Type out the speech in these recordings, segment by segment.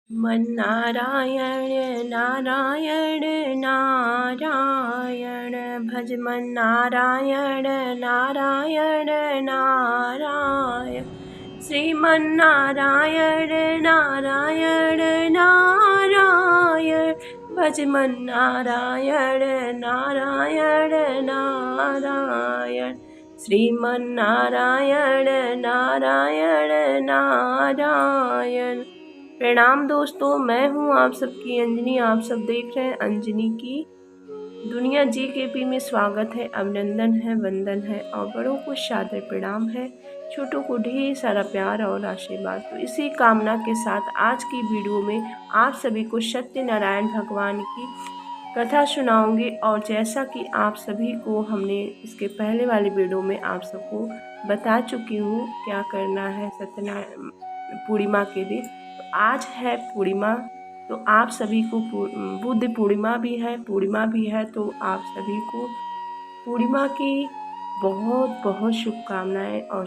मन नारायण नारायण नारायण भज मन नारायण नारायण नारायण श्रीमन नारायण नारायण नारायण भज मन नारायण नारायण नारायण श्रीमन नारायण नारायण नारायण। प्रणाम दोस्तों, मैं हूं आप सबकी अंजनी। आप सब देख रहे हैं अंजनी की दुनिया। GKP में स्वागत है, अभिनंदन है, वंदन है और बड़ों को सादर प्रणाम है, छोटों को ढेर सारा प्यार और आशीर्वाद। तो इसी कामना के साथ आज की वीडियो में आप सभी को सत्यनारायण भगवान की कथा सुनाऊंगी। और जैसा कि आप सभी को हमने इसके पहले वाली वीडियो में आप सबको बता चुकी हूँ क्या करना है सत्यनारायण पूर्णिमा के दिन। तो आज है पूर्णिमा, तो आप सभी को बुद्ध पूर्णिमा भी है, तो आप सभी को पूर्णिमा की बहुत बहुत शुभकामनाएं। और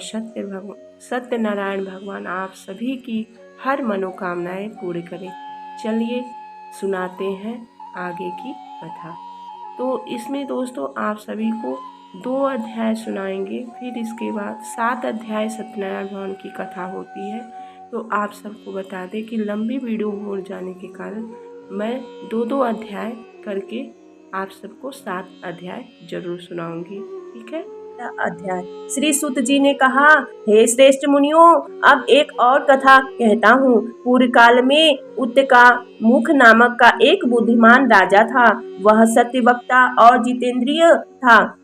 सत्यनारायण भगवान आप सभी की हर मनोकामनाएं पूरी करें। चलिए सुनाते हैं आगे की कथा। तो इसमें दोस्तों आप सभी को 2 अध्याय सुनाएंगे, फिर इसके बाद 7 अध्याय सत्यनारायण भगवान की कथा होती है। तो आप सबको बता दें कि लंबी वीडियो हो जाने के कारण मैं 2 अध्याय करके आप सबको 7 अध्याय जरूर सुनाऊंगी, ठीक है। अध्याय। श्री सूत जी ने कहा, हे श्रेष्ठ मुनियों, अब एक और कथा कहता हूँ। पूर्व काल में उत्तका मुख नामक का एक बुद्धिमान राजा था। वह सत्यवक्ता और जितेंद्रिय था।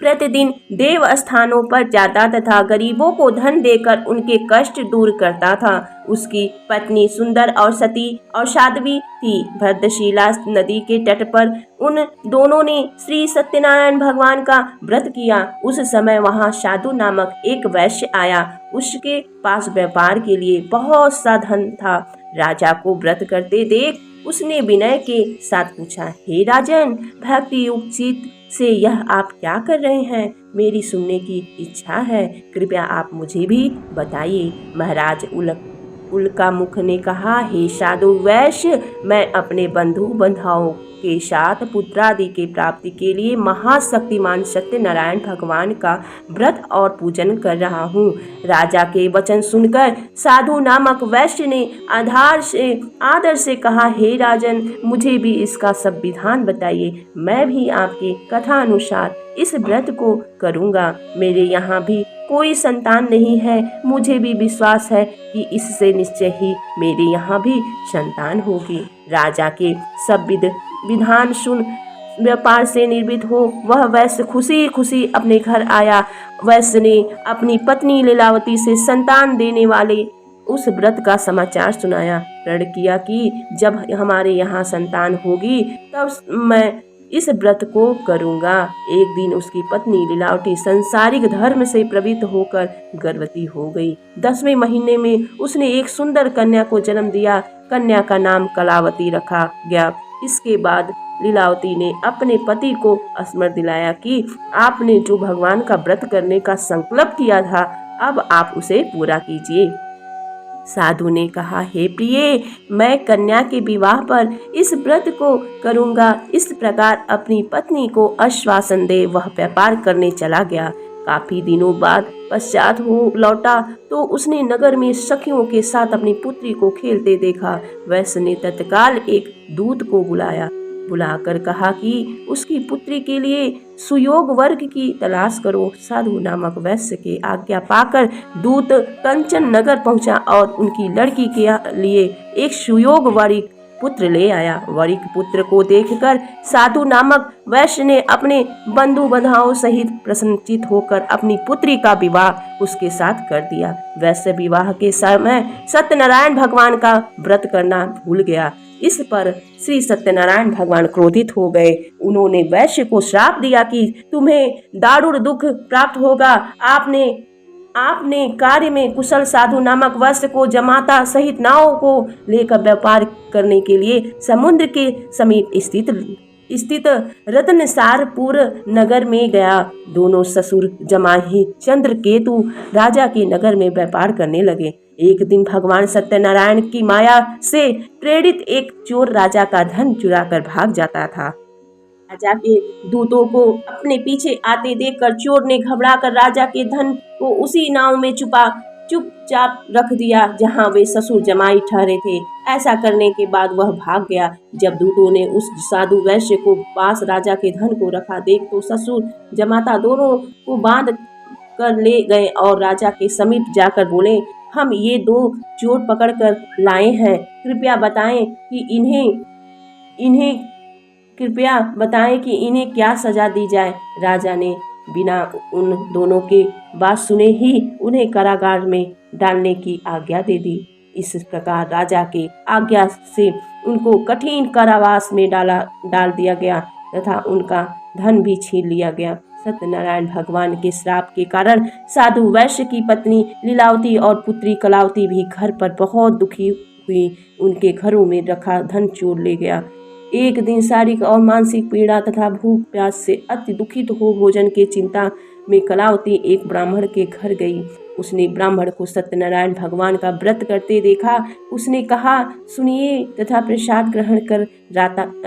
प्रतिदिन देव स्थानों पर जाता तथा गरीबों को धन देकर उनके कष्ट दूर करता था। उसकी पत्नी सुंदर और सती और साध्वी थी। भद्रशिला नदी के तट पर उन दोनों ने श्री सत्यनारायण भगवान का व्रत किया। उस समय वहां साधु नामक एक वैश्य आया। उसके पास व्यापार के लिए बहुत सा धन था। राजा को व्रत करते देख उसने विनय के साथ पूछा, हे राजन, भक्ति उचित से यह आप क्या कर रहे हैं? मेरी सुनने की इच्छा है, कृपया आप मुझे भी बताइए। महाराज उल्का मुख ने कहा, हे साधु वैश्य, मैं अपने बंधु बंधुओं के साथ पुत्रादि के प्राप्ति के लिए महाशक्तिमान सत्यनारायण भगवान का व्रत और पूजन कर रहा हूँ। राजा के वचन सुनकर साधु नामक वैश्य ने आदर से कहा, हे राजन, मुझे भी इसका सब विधान बताइए। मैं भी आपकी कथा अनुसार इस व्रत को करूँगा। मेरे यहाँ भी कोई संतान नहीं है। मुझे भी विश्वास है कि इससे निश्चय ही मेरे यहाँ भी संतान होगी। राजा के सब विधान सुन व्यापार से निर्भीत हो वह वैश्य खुशी खुशी अपने घर आया। वैश्य ने अपनी पत्नी लीलावती से संतान देने वाले उस व्रत का समाचार सुनाया। प्रण किया कि जब हमारे यहाँ संतान होगी तब मैं इस व्रत को करूँगा। एक दिन उसकी पत्नी लीलावती संसारिक धर्म से प्रवृत्त होकर गर्भवती हो गई। 10वें महीने में उसने एक सुंदर कन्या को जन्म दिया। कन्या का नाम कलावती रखा गया। इसके बाद लीलावती ने अपने पति को स्मरण दिलाया कि आपने जो भगवान का व्रत करने का संकल्प किया था, अब आप उसे पूरा कीजिए। साधु ने कहा, हे प्रिय, मैं कन्या के विवाह पर इस व्रत को करूंगा। इस प्रकार अपनी पत्नी को आश्वासन दे वह व्यापार करने चला गया। काफी दिनों बाद पश्चात हो लौटा तो उसने नगर में सखियों के साथ अपनी पुत्री को खेलते देखा। वैश्य ने तत्काल एक दूत को बुलाकर कहा कि उसकी पुत्री के लिए सुयोग वर्ग की तलाश करो। साधु नामक वैश्य के आज्ञा पाकर दूत कंचन नगर पहुंचा और उनकी लड़की के लिए एक सुयोग वर्ग पुत्र ले आया। वरिक पुत्र को देखकर साधु नामक वैश्य ने अपने बंधु बंधुओं सहित प्रसन्नचित होकर अपनी पुत्री का विवाह उसके साथ कर दिया। वैश्य विवाह के समय सत्यनारायण भगवान का व्रत करना भूल गया। इस पर श्री सत्यनारायण भगवान क्रोधित हो गए। उन्होंने वैश्य को श्राप दिया कि तुम्हें दारुण दुख प्राप्त होगा। आपने कार्य में कुशल साधु नामक वैश्य को जमाता सहित नाव को लेकर व्यापार करने के लिए समुद्र के समीप स्थित रत्नसारपुर नगर में गया। दोनों ससुर जमाही चंद्रकेतु राजा के नगर में व्यापार करने लगे। एक दिन भगवान सत्यनारायण की माया से प्रेरित एक चोर राजा का धन चुराकर भाग जाता था। राजा के दूतों को अपने पीछे आते देखकर चोर ने घबराकर राजा के धन को उसी नाव में चुपचाप रख दिया जहां वे ससुर जमाई ठहरे थे। ऐसा करने के बाद वह भाग गया। जब दूतों ने उस साधु वैश्य को पास राजा के धन को रखा देख तो ससुर जमाता दोनों को बांध कर ले गए और राजा के समीप जाकर बोले, हम ये 2 चोर पकड़ कर लाए हैं, कृपया बताएं कि इन्हें क्या सजा दी जाए। राजा ने बिना उन दोनों के बात सुने ही उन्हें कारागार में डालने की आज्ञा दे दी। इस प्रकार राजा के आज्ञा से उनको कठिन कारावास में डाल दिया गया तथा उनका धन भी छीन लिया गया। सत्यनारायण भगवान के श्राप के कारण साधु वैश्य की पत्नी लीलावती और पुत्री कलावती भी घर पर बहुत दुखी हुई। उनके घरों में रखा धन चोर ले गया। एक दिन शारीरिक और मानसिक पीड़ा तथा भूख प्यास से अति दुखित हो भोजन के चिंता में कलावती एक ब्राह्मण के घर गई। उसने ब्राह्मण को सत्यनारायण भगवान का व्रत करते देखा। उसने कहा, सुनिए, तथा प्रसाद ग्रहण कर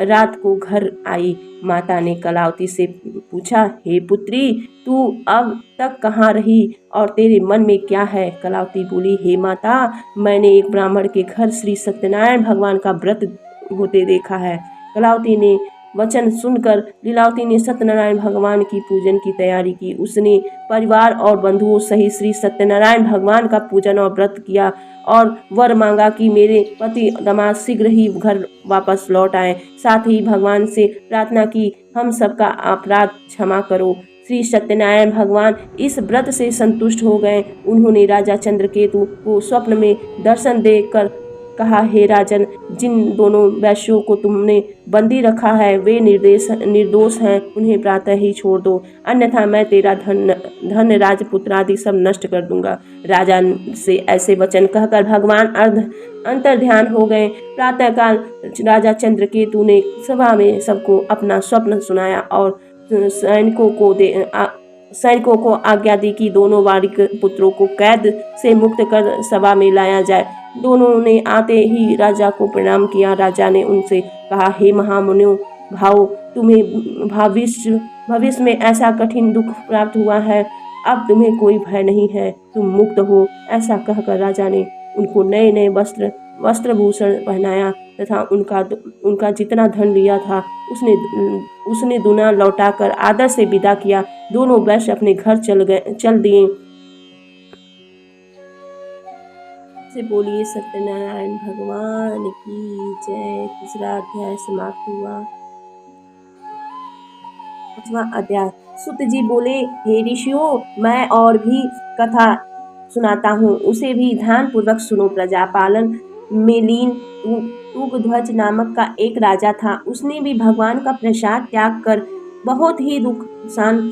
रात को घर आई। माता ने कलावती से पूछा, हे पुत्री, तू अब तक कहाँ रही और तेरे मन में क्या है? कलावती बोली, हे माता, मैंने एक ब्राह्मण के घर श्री सत्यनारायण भगवान का व्रत होते देखा है। कलावती ने वचन सुनकर लीलावती ने सत्यनारायण भगवान की पूजन की तैयारी की। उसने परिवार और बंधुओं सहित श्री सत्यनारायण भगवान का पूजन और व्रत किया और वर मांगा कि मेरे पति दामाद शीघ्र ही घर वापस लौट आए। साथ ही भगवान से प्रार्थना की, हम सबका अपराध क्षमा करो। श्री सत्यनारायण भगवान इस व्रत से संतुष्ट हो गए। उन्होंने राजा चंद्रकेतु को स्वप्न में दर्शन देकर कहा, हे राजन, जिन दोनों वैश्यों को तुमने बंदी रखा है वे निर्दोष हैं, उन्हें प्रातः ही छोड़ दो, अन्यथा मैं तेरा धन राजपुत्र आदि सब नष्ट कर दूंगा। राजा से ऐसे वचन कहकर भगवान अंतर्ध्यान हो गए। प्रातःकाल राजा चंद्रकेतु ने सभा में सबको अपना स्वप्न सुनाया और सैनिकों को आज्ञा दी कि दोनों बालिक पुत्रों को कैद से मुक्त कर सभा में लाया जाए। दोनों ने आते ही राजा को प्रणाम किया। राजा ने उनसे कहा, हे महामुनियों, तुम्हें भविष्य में ऐसा कठिन दुख प्राप्त हुआ है, अब तुम्हें कोई भय नहीं है, तुम मुक्त हो। ऐसा कहकर राजा ने उनको नए नए वस्त्र भूषण पहनाया तथा उनका जितना धन लिया था उसने दुना लौटाकर आदर से विदा किया। दोनों वैश्य अपने घर चल दिए। से बोलिए सत्यनारायण भगवान की जय। तीसरा अध्याय समाप्त हुआ। 5वां अध्याय। सुत जी बोले, हे ऋषियों, मैं और भी कथा सुनाता हूँ, उसे भी ध्यान पूर्वक सुनो। प्रजापालन में लीन तुंगध्वज नामक का एक राजा था। उसने भी भगवान का प्रसाद त्याग कर बहुत ही नुकसान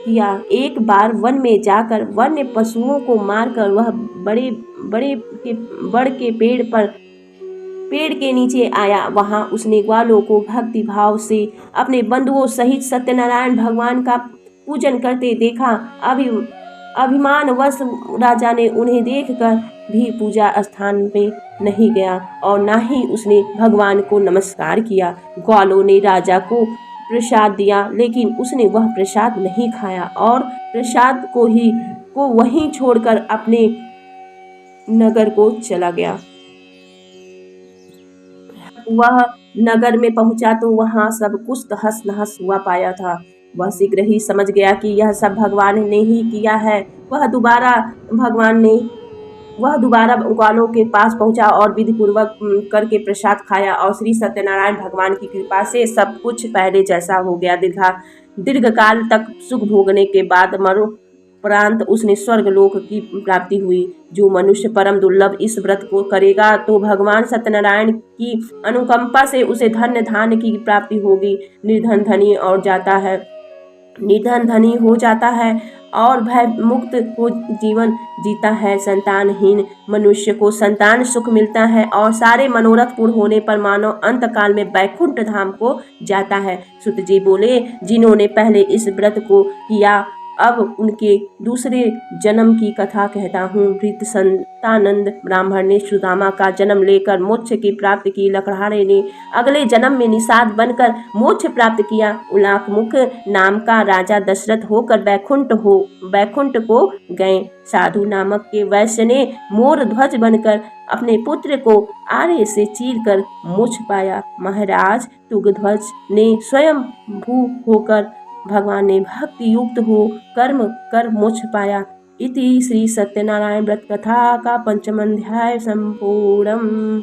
किया। एक बार वन में जाकर वन्य पशुओं को मारकर वह बड़ के पेड़ के नीचे आया। वहां उसने ग्वालों को भक्ति भाव से अपने बंधुओं सहित सत्यनारायण भगवान का पूजन करते देखा। अभिमानवश राजा ने उन्हें देखकर भी पूजा स्थान में नहीं गया और न ही उसने भगवान को नमस्कार किया। ग्वालों ने राजा को प्रसाद दिया, लेकिन उसने वह प्रसाद नहीं खाया और प्रसाद को वहीं छोड़कर अपने नगर को चला गया। वह नगर में पहुंचा तो वहां सब कुछ तहस नहस हुआ पाया था। वह शीघ्र ही समझ गया कि यह सब भगवान ने ही किया है। वह दोबारा ग्वालों के पास पहुंचा और विधि पूर्वक करके प्रसाद खाया और श्री सत्यनारायण भगवान की कृपा से सब कुछ पहले जैसा हो गया। दीर्घकाल तक सुख भोगने के बाद मरणोपरांत उसने स्वर्ग लोक की प्राप्ति हुई। जो मनुष्य परम दुर्लभ इस व्रत को करेगा तो भगवान सत्यनारायण की अनुकंपा से उसे धन्य धान्य की प्राप्ति होगी। निर्धन धनी हो जाता है और भय मुक्त हो जीवन जीता है। संतानहीन मनुष्य को संतान सुख मिलता है और सारे मनोरथ पूर्ण होने पर मानव अंत काल में बैकुंठ धाम को जाता है। सुत जी बोले, जिन्होंने पहले इस व्रत को किया अब उनके दूसरे जन्म की कथा कहता हूँ। वृत्तसंतानंद ब्राह्मण ने सुदामा का जन्म लेकर मोक्ष की प्राप्ति की। लकड़हारे ने अगले जन्म में निषाद बनकर मोक्ष प्राप्त किया। उलाकमुख नाम का राजा दशरथ होकर बैकुंठ को गए। साधु नामक के वैश्य ने मोर ध्वज बनकर अपने पुत्र को आरे से चीरकर मोक्ष पाया। महाराज तुंगध्वज ने स्वयं भू होकर भगवान ने भक्ति युक्त हो कर्म कर मोक्ष पाया। इति श्री सत्यनारायण व्रत कथा का 5वां अध्याय संपूर्णम्।